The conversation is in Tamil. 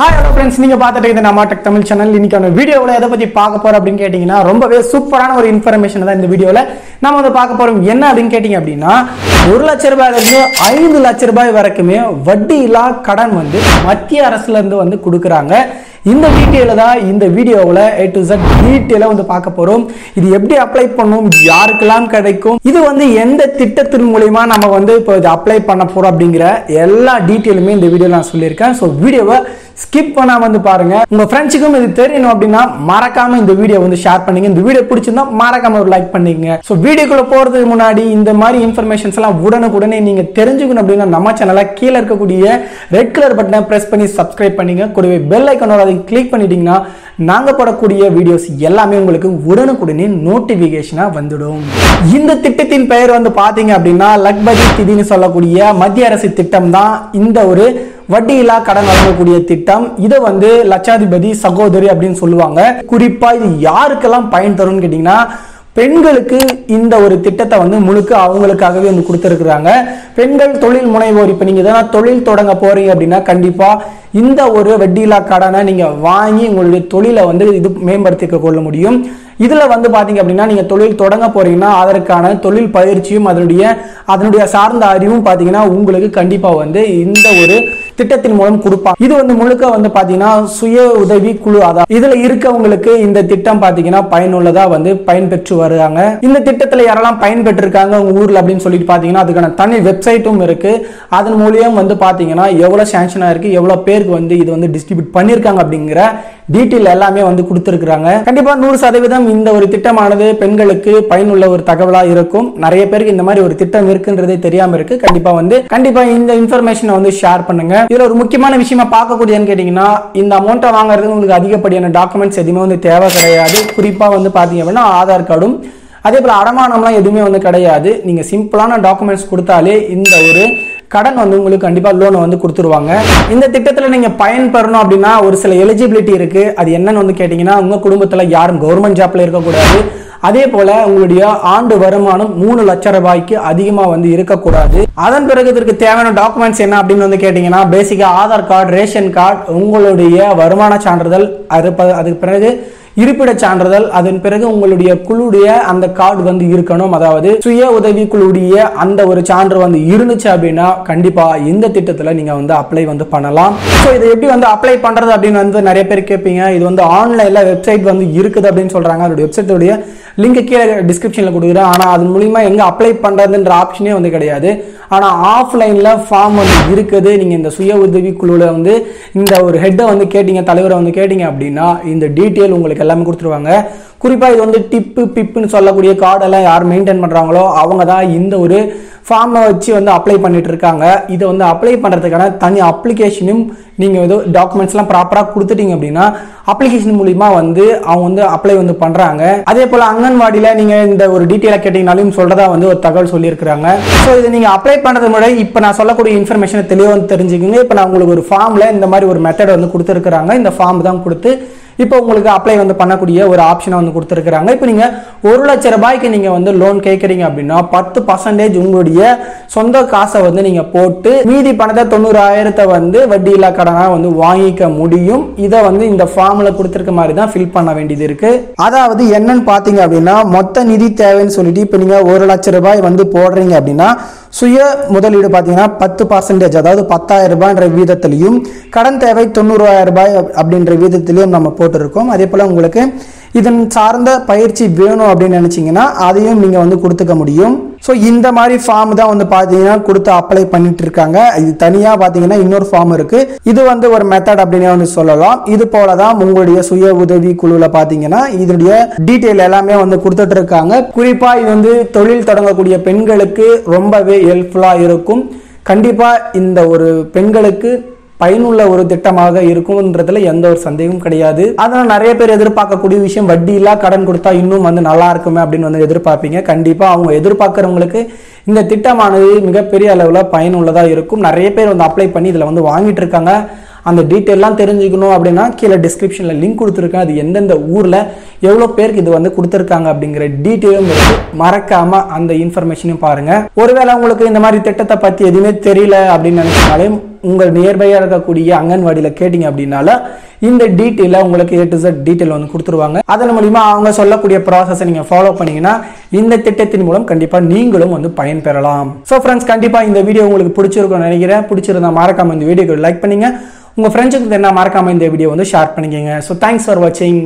ஹாய் ஹலோ ஃப்ரெண்ட்ஸ், நீங்க பார்த்துட்டு இந்த நம்ம டெக் தமிழ் சேனல். இன்னைக்கான வீடியோவில் எதை பத்தி பார்க்க போறோம் அப்படின்னு கேட்டீங்கன்னா, ரொம்பவே சூப்பரான ஒரு இன்ஃபர்மேஷன் தான் இந்த வீடியோவில் நம்ம வந்து பார்க்க போறோம். என்ன அப்படின்னு கேட்டீங்க அப்படின்னா, 1 லட்ச ரூபாயிலிருந்து 5 லட்ச ரூபாய் வரைக்குமே வட்டி இல்லா கடன் வந்து மத்திய அரசுல இருந்து வந்து கொடுக்குறாங்க. இந்த டீட்டெயில தான் இந்த வீடியோவில் A to Z டீட்டெயிலாக வந்து பார்க்க போறோம். இது எப்படி அப்ளை பண்ணும், யாருக்கெல்லாம் கிடைக்கும், இது வந்து எந்த திட்டத்தின் மூலமா நம்ம வந்து இப்போ இது அப்ளை பண்ண போறோம் அப்படிங்கிற எல்லா டீட்டெயிலுமே இந்த வீடியோவில் நான் சொல்லியிருக்கேன். ஸோ வீடியோவை ஸ்கிப் பண்ணாம வந்து பாருங்க. உங்க ஃப்ரெண்ட்ஸுக்கும் இது தெரியணும் அப்படின்னா மறக்காம இந்த வீடியோ வந்து ஷேர் பண்ணுங்க. இந்த வீடியோ பிடிச்சிருந்தா மறக்காம ஒரு லைக் பண்ணிக்கங்க. ஸோ வீடியோக்குள்ள போறதுக்கு முன்னாடி இந்த மாதிரி இன்ஃபர்மேஷன்ஸ் எல்லாம் உடனுக்குடனே நீங்க தெரிஞ்சுக்கணும் அப்படின்னா நம்ம சேனலை கீழே இருக்கக்கூடிய ரெட் கலர் பட்டனை பிரஸ் பண்ணி சப்ஸ்கிரைப் பண்ணிங்க. கூடவே பெல் ஐக்கானோட அதை கிளிக் பண்ணிட்டீங்கன்னா நாங்க போடக்கூடிய வீடியோஸ் எல்லாமே உங்களுக்கு உடனுக்குடனே நோட்டிபிகேஷனா வந்துடும். இந்த திட்டத்தின் பெயர் வந்து பாத்தீங்க அப்படின்னா லக்பதி திதின்னு சொல்லக்கூடிய மத்திய அரசு திட்டம் தான் இந்த ஒரு வட்டி இல்லா கடன் வழங்கக்கூடிய திட்டம். இதை வந்து லட்சாதிபதி சகோதரி அப்படின்னு சொல்லுவாங்க. குறிப்பா இது யாருக்கெல்லாம் பயன் தரும்னு கேட்டீங்கன்னா, பெண்களுக்கு இந்த ஒரு திட்டத்தை வந்து முழுக்க அவங்களுக்காகவே வந்து கொடுத்துருக்குறாங்க. பெண்கள் தொழில் முனைவோர், இப்ப நீங்க எதனா தொழில் தொடங்க போறீங்க அப்படின்னா கண்டிப்பா இந்த ஒரு வட்டியில்லா கடனை நீங்க வாங்கி உங்களுடைய தொழிலை வந்து இது மேம்படுத்திக்க கொள்ள முடியும். இதுல வந்து பாத்தீங்க அப்படின்னா, நீங்க தொழில் தொடங்க போறீங்கன்னா அதற்கான தொழில் பயிற்சியும் அதனுடைய சார்ந்த அறிவும் பாத்தீங்கன்னா உங்களுக்கு கண்டிப்பா வந்து இந்த ஒரு திட்டத்தின் மூலம் கொடுப்பாங்க. இது வந்து முழுக்க வந்து பாத்தீங்கன்னா சுய உதவி குழு, அதான் இதுல இருக்கவங்களுக்கு இந்த திட்டம் பாத்தீங்கன்னா பயனுள்ளதா வந்து பயன்பெற்று வருவாங்க. இந்த திட்டத்துல யாரெல்லாம் பயன்பெற்று இருக்காங்க உங்க ஊர்ல அப்படின்னு சொல்லிட்டு பாத்தீங்கன்னா அதுக்கான தனி வெப்சைட்டும் இருக்கு. அதன் மூலியம் வந்து பாத்தீங்கன்னா எவ்வளவு சாங்ஷனா இருக்கு, எவ்வளவு பேருக்கு வந்து இது வந்து டிஸ்ட்ரிபியூட் பண்ணிருக்காங்க அப்படிங்கிற டீட்டெயில் எல்லாமே வந்து கொடுத்திருக்காங்க. கண்டிப்பா 100% இந்த ஒரு திட்டமானது பெண்களுக்கு பயனுள்ள ஒரு தகவலா இருக்கும். நிறைய பேருக்கு இந்த மாதிரி ஒரு திட்டம் இருக்குன்றதே தெரியாம இருக்கு. கண்டிப்பா இந்த இன்ஃபர்மேஷனை வந்து ஷேர் பண்ணுங்க. இதுல ஒரு முக்கியமான விஷயமா பார்க்கக்கூடியன்னு கேட்டீங்கன்னா, இந்த அமௌண்ட்டை வாங்குறதுக்கு உங்களுக்கு அதிகப்படியான டாக்குமெண்ட்ஸ் எதுவுமே வந்து தேவை கிடையாது. குறிப்பா வந்து பாத்தீங்க அப்படின்னா ஆதார் கார்டும் அதே போல அடமானம்லாம் எதுவுமே வந்து கிடையாது. நீங்க சிம்பிளான டாக்குமெண்ட்ஸ் கொடுத்தாலே இந்த ஒரு கடன் வந்து உங்களுக்கு கண்டிப்பா லோனை வந்து கொடுத்துருவாங்க. இந்த திட்டத்துல நீங்க பயன்பெறணும் அப்படின்னா ஒரு சில எலிஜிபிலிட்டி இருக்கு. அது என்னன்னு வந்து கேட்டீங்கன்னா, உங்க குடும்பத்துல யாரும் கவர்மெண்ட் ஜாப்ல இருக்கக்கூடாது. அதே போல உங்களுடைய ஆண்டு வருமானம் 3 லட்சம் ரூபாய்க்கு அதிகமா வந்து இருக்கக்கூடாது. அதன் பிறகு இதற்கு தேவையான டாக்குமெண்ட்ஸ் என்ன அப்படின்னு வந்து கேட்டீங்கன்னா, பேசிக்கா ஆதார் கார்டு, ரேஷன் கார்டு, உங்களுடைய வருமான சான்றிதழ், அதுக்கு பிறகு இருப்பிட சான்றிதழ், அதன் பிறகு உங்களுடைய குழுடைய அந்த கார்டு வந்து இருக்கணும். அதாவது சுய உதவி குழுடைய அந்த ஒரு சான்று வந்து இருந்துச்சு அப்படின்னா கண்டிப்பா இந்த திட்டத்துல நீங்க வந்து அப்ளை வந்து பண்ணலாம். ஸோ இது எப்படி வந்து அப்ளை பண்றது அப்படின்னு வந்து நிறைய பேர் கேட்பீங்க. இது வந்து ஆன்லைன்ல வெப்சைட் வந்து இருக்குது அப்படின்னு சொல்றாங்க. அதோட வெப்சைட்டோடைய லிங்க் கீழே டிஸ்கிரிப்ஷன்ல கொடுக்குறேன். ஆனா அது மூலியமா எங்க அப்ளை பண்றதுன்ற ஆப்ஷனே வந்து கிடையாது. ஆனா ஆஃப்லைன்ல ஃபார்ம் வந்து இருக்குது. நீங்க இந்த சுய உதவி குழுல வந்து இந்த ஒரு ஹெட்டை வந்து கேட்டீங்க, தலைவரை வந்து கேட்டீங்க அப்படின்னா இந்த டீட்டெயில் உங்களுக்கு எல்லாமே கொடுத்துருவாங்க. குறிப்பா இது வந்து பிப்புன்னு சொல்லக்கூடிய கார்டெல்லாம் யார் மெயின்டைன் பண்றாங்களோ அவங்க தான் இந்த ஒரு ஃபார்மை வச்சு வந்து அப்ளை பண்ணிட்டு இருக்காங்க. இதை வந்து அப்ளை பண்றதுக்கான தனி அப்ளிகேஷனும் நீங்க ஏதோ டாக்குமெண்ட்ஸ் எல்லாம் ப்ராப்பரா கொடுத்துட்டீங்க அப்படின்னா அப்ளிகேஷன் மூலியமா வந்து அவங்க வந்து அப்ளை வந்து பண்றாங்க. அதே போல அங்கன்வாடியில நீங்க இந்த ஒரு டீட்டெயில கேட்டீங்கனாலும் சொல்றதா வந்து ஒரு தகவல் சொல்லியிருக்காங்க. ஸோ இது நீங்க அப்ளை பண்றது முன்னாடி இப்ப நான் சொல்லக்கூடிய இன்ஃபர்மேஷனை தெளிவாக வந்து தெரிஞ்சுக்கோங்க. இப்ப நான் உங்களுக்கு ஒரு ஃபார்ம்ல இந்த மாதிரி ஒரு மெத்தட் வந்து கொடுத்துருக்காங்க. இந்த ஃபார்ம் தான் கொடுத்து இப்போ உங்களுக்கு அப்ளை வந்து பண்ணக்கூடிய ஒரு ஆப்ஷனை வந்து கொடுத்துருக்காங்க. இப்போ நீங்க 1 லட்சம் ரூபாய்க்கு நீங்க வந்து லோன் கேட்கறீங்க அப்படின்னா 10% உங்களுடைய சொந்த காசை வந்து நீங்க போட்டு மீதி பணத்தை 90,000 வந்து வட்டி இல்லா கடனா வந்து வாங்கிக்க முடியும். இதை வந்து இந்த ஃபார்ம்ல கொடுத்துருக்க மாதிரி தான் ஃபில் பண்ண வேண்டியது இருக்கு. அதாவது என்னன்னு பாத்தீங்க அப்படின்னா, மொத்த நிதி தேவைன்னு சொல்லிட்டு இப்போ நீங்க 1 லட்சம் ரூபாய் வந்து போடுறீங்க அப்படின்னா சுய முதலீடு பாத்தீங்கன்னா 10%, அதாவது 10,000 ரூபாய்ன்ற வீதத்திலையும், கடன் தேவை 90,000 ரூபாய் அப்படின்ற வீதத்திலையும் நம்ம போட்டிருக்கோம். அதே போல உங்களுக்கு இதன் சார்ந்த பயிற்சி வேணும் அப்படின்னு நினைச்சீங்கன்னா அதையும் நீங்க வந்து கொடுத்துக்க முடியும். ஸோ இந்த மாதிரி ஃபார்ம் தான் வந்து பாத்தீங்கன்னா கொடுத்து அப்ளை பண்ணிட்டு இருக்காங்க. இது தனியா பாத்தீங்கன்னா இன்னொரு ஃபார்ம் இருக்கு. இது வந்து ஒரு மெத்தட் அப்படின்னு வந்து சொல்லலாம். இது போலதான் உங்களுடைய சுய உதவி குழுல பாத்தீங்கன்னா இதனுடைய டீட்டெயில் எல்லாமே வந்து கொடுத்துட்டு இருக்காங்க. குறிப்பா இது வந்து தொழில் தொடங்கக்கூடிய பெண்களுக்கு ரொம்பவே ஹெல்ப்ஃபுல்லா இருக்கும். கண்டிப்பா இந்த ஒரு பெண்களுக்கு பயனுள்ள ஒரு திட்டமாக இருக்கும்ன்றதுல எந்த ஒரு சந்தேகமும் கிடையாது. அதனால நிறைய பேர் எதிர்பார்க்கக்கூடிய விஷயம், வட்டி இல்லா கடன் கொடுத்தா இன்னும் வந்து நல்லா இருக்குமே அப்படின்னு வந்து எதிர்பார்ப்பீங்க. கண்டிப்பா அவங்க எதிர்பார்க்கறவங்களுக்கு இந்த திட்டமானது மிகப்பெரிய அளவுல பயனுள்ளதா இருக்கும். நிறைய பேர் வந்து அப்ளை பண்ணி இதுல வந்து வாங்கிட்டு இருக்காங்க. அந்த டீட்டெயிலாம் தெரிஞ்சுக்கணும் அப்படின்னா கீழே டிஸ்கிரிப்ஷன்ல லிங்க் கொடுத்துருக்கேன். அது எந்தெந்த ஊர்ல எவ்வளவு பேருக்கு இது வந்து கொடுத்திருக்காங்க அப்படிங்கிற டீட்டெயிலும் இருக்கு. மறக்காம அந்த இன்ஃபர்மேஷனையும் பாருங்க. ஒருவேளை உங்களுக்கு இந்த மாதிரி திட்டத்தை பத்தி எதுவுமே தெரியல அப்படின்னு நினைச்சாலும் உங்கள் நியர்பையா இருக்கக்கூடிய அங்கன்வாடியில கேட்டீங்க அப்படின்னால இந்த டீட்டெயில உங்களுக்கு A to Z டீட்டெயில் வந்து கொடுத்துருவாங்க. அதன் மூலமா அவங்க சொல்லக்கூடிய ப்ராசஸை நீங்க ஃபாலோ பண்ணீங்கன்னா இந்த திட்டத்தின் மூலம் கண்டிப்பா நீங்களும் வந்து பயன் பெறலாம். சோ ஃப்ரெண்ட்ஸ், கண்டிப்பா இந்த வீடியோ உங்களுக்கு பிடிச்சிருக்கும்னு நினைக்கிறேன். பிடிச்சிருந்தா மறக்காம இந்த வீடியோக்கு லைக் பண்ணுங்க. உங்க ஃப்ரெண்ட்ஸுக்கு தெரிஞ்சா மறக்காம இந்த வீடியோ வந்து ஷேர் பண்ணிக்கங்க. ஸோ தேங்க்ஸ் ஃபார் வாட்சிங்.